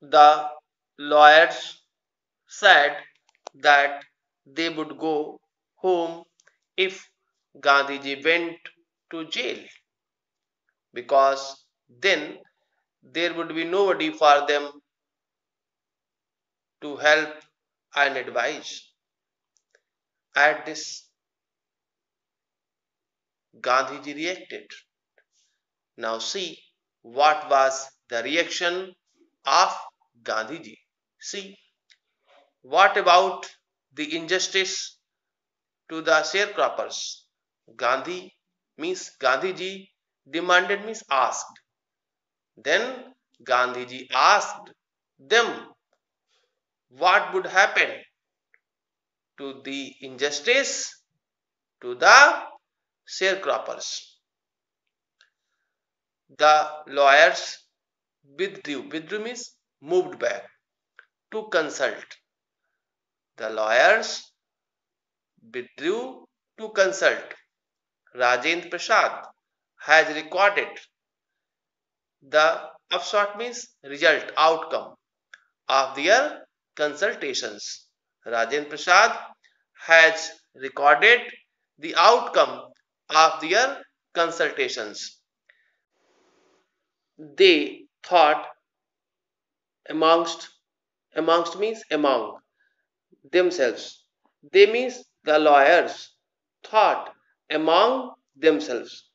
The lawyers said that they would go home if Gandhiji went to jail, because then there would be nobody for them to help and advise. At this, Gandhiji reacted. Now see what was the reaction of Gandhiji. See, what about the injustice to the sharecroppers? Gandhiji demanded means asked. Then Gandhiji asked them what would happen to the injustice to the sharecroppers. The lawyers withdrew. Withdrew means moved back to consult. The lawyers withdrew to consult. Rajendra Prasad has recorded the upshot means result, outcome of their consultations. Rajendra Prasad has recorded the outcome of their consultations. They thought amongst, amongst means among themselves. They means the lawyers thought among themselves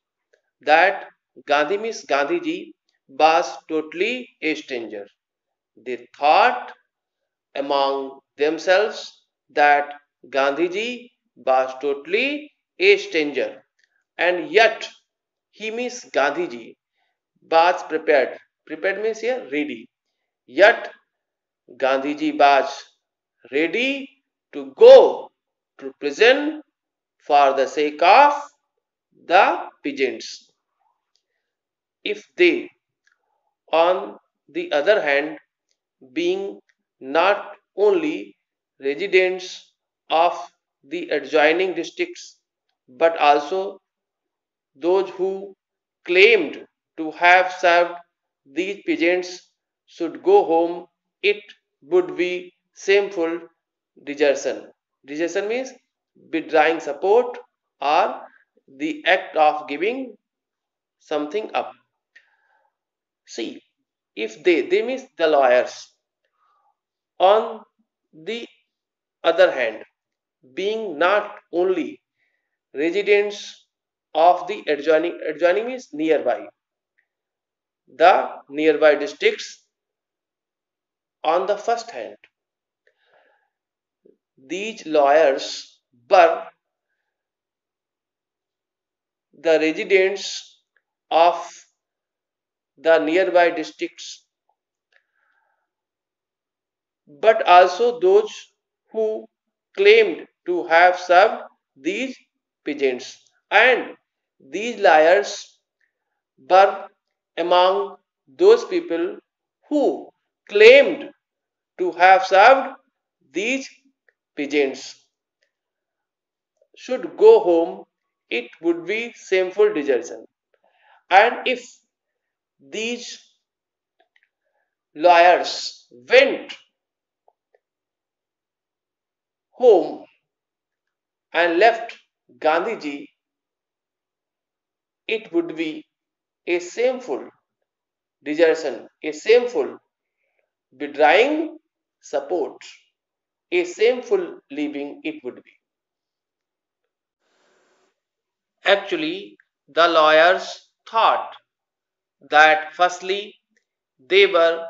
that Gandhiji was totally a stranger. They thought among themselves that Gandhiji was totally a stranger, and yet he means Gandhiji was prepared. Prepared means here ready. Yet Gandhiji was ready to go to prison for the sake of the peasants. If they, on the other hand, being not only residents of the adjoining districts but also those who claimed to have served these peasants should go home, it would be shameful desertion. Desertion means withdrawing support or the act of giving something up. See, if they means the lawyers, on the other hand, being not only residents of the adjoining means nearby, the nearby districts, on the first hand, these lawyers were the residents of the nearby districts, but also those who claimed to have served these peasants. And these liars were among those people who claimed to have served these peasants. Should go home, it would be shameful desertion. And if these lawyers went home and left Gandhiji, it would be a shameful desertion, a shameful withdrawing support, a shameful leaving it would be. Actually, the lawyers thought that firstly they were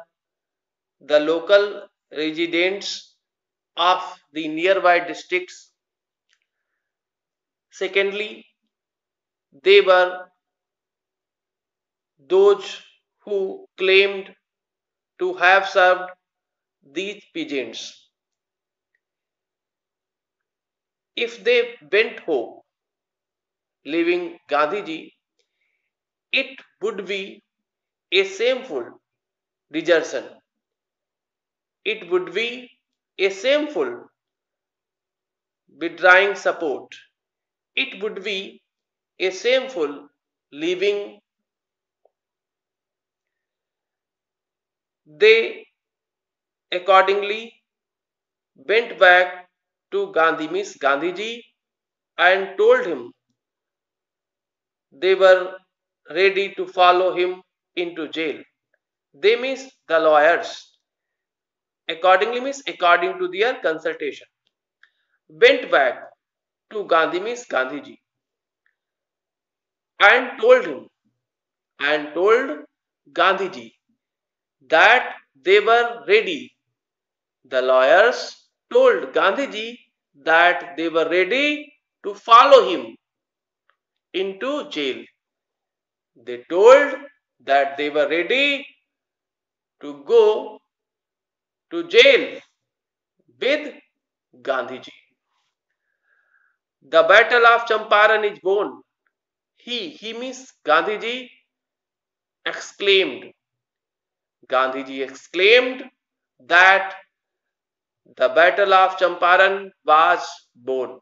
the local residents of the nearby districts. Secondly, they were those who claimed to have served these peasants. If they went home, leaving Gandhiji, It would be a shameful desertion. It would be a shameful betraying support. It would be a shameful leaving. They accordingly went back to Gandhiji and told him they were ready to follow him into jail. They means the lawyers. Accordingly means according to their consultation. Went back to Gandhiji and told him and told Gandhiji that they were ready. The lawyers told Gandhiji that they were ready to follow him into jail. They told that they were ready to go to jail with Gandhiji. The battle of Champaran is won. He means Gandhiji exclaimed. Gandhiji exclaimed that the battle of Champaran was won.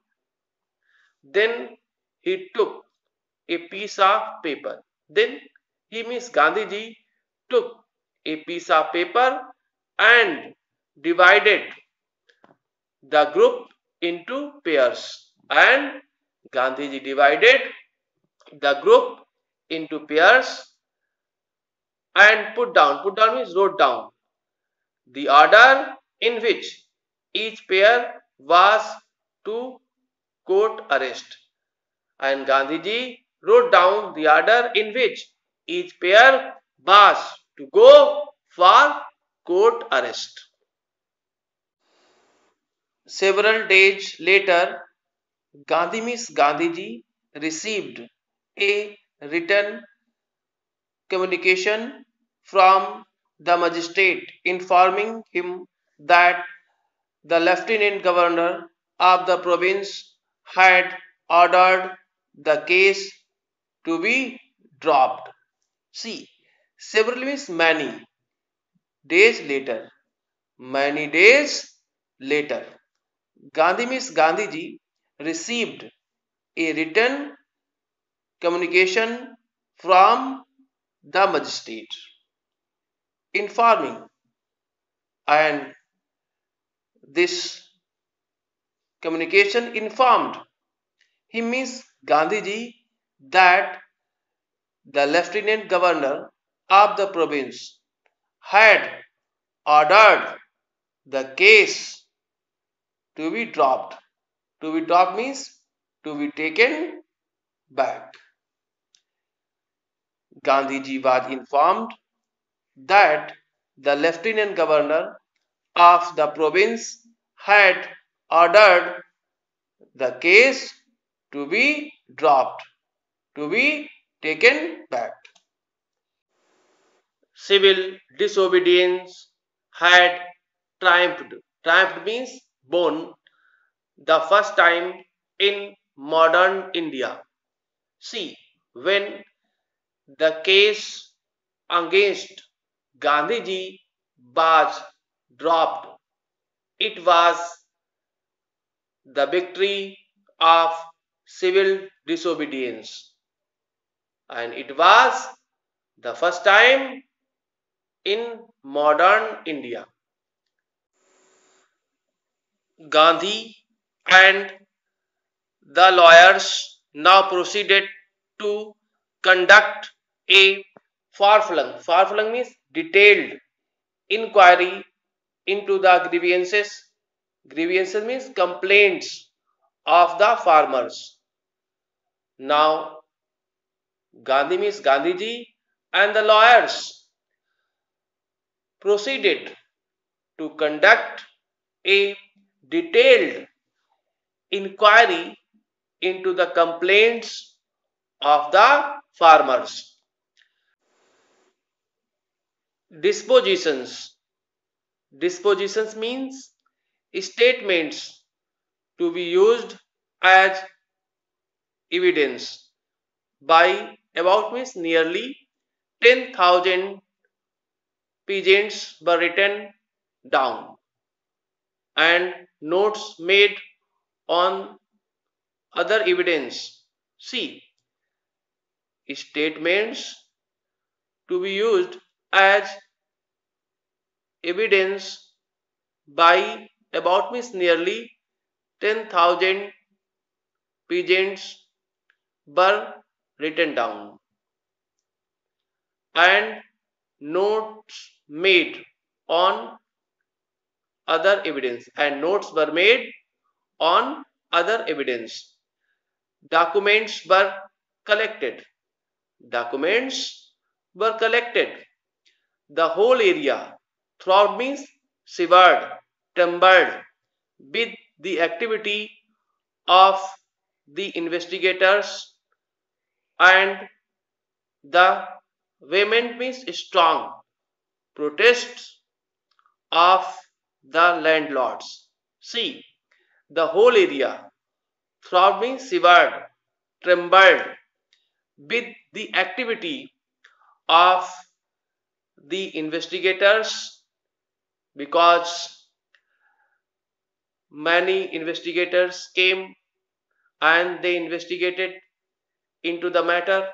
Then he took a piece of paper. Then he means Gandhiji took a piece of paper and divided the group into pairs. And Gandhiji divided the group into pairs and put down means wrote down the order in which each pair was to court arrest. And Gandhiji wrote down the order in which each pair was to go for court arrest. Several days later, Gandhiji received a written communication from the magistrate informing him that the lieutenant governor of the province had ordered the case to be dropped. See, several means days later. Many days later, Gandhiji received a written communication from the magistrate informing, and this communication informed him means Gandhiji that the lieutenant governor of the province had ordered the case to be dropped. To be dropped means to be taken back. Gandhiji was informed that the lieutenant governor of the province had ordered the case to be dropped, to be taken back. Civil disobedience had triumphed. Triumphed means won the first time in modern India. See, when the case against Gandhiji was dropped, it was the victory of civil disobedience, and it was the first time in modern India. Gandhi and the lawyers now proceeded to conduct a far-flung means detailed inquiry into the grievances. Grievances means complaints of the farmers. Now Gandhiji and the lawyers proceeded to conduct a detailed inquiry into the complaints of the farmers. Dispositions. Dispositions means statements to be used as evidence. by about means nearly 10,000 pigeons were written down and notes made on other evidence. See, statements to be used as evidence by about means nearly 10,000 pigeons were written down and notes made on other evidence and notes were made on other evidence. Documents were collected. Documents were collected. The whole area throughout means shivered, trembled with the activity of the investigators and the vehement means strong protests of the landlords. See, the whole area throughout means shivered, trembled with the activity of the investigators because many investigators came and they investigated into the matter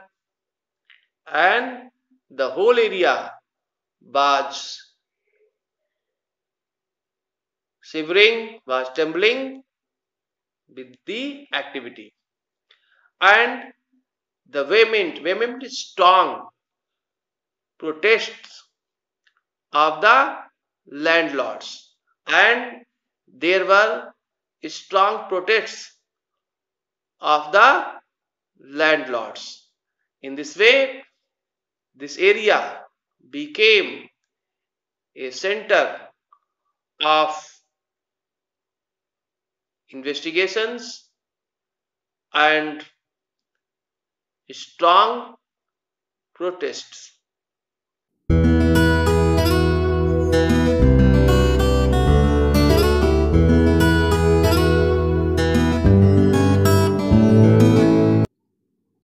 and the whole area was shivering, was trembling with the activity. And the vehement is strong protests of the landlords. And there were strong protests of the landlords. In this way, this area became a center of investigations and strong protests.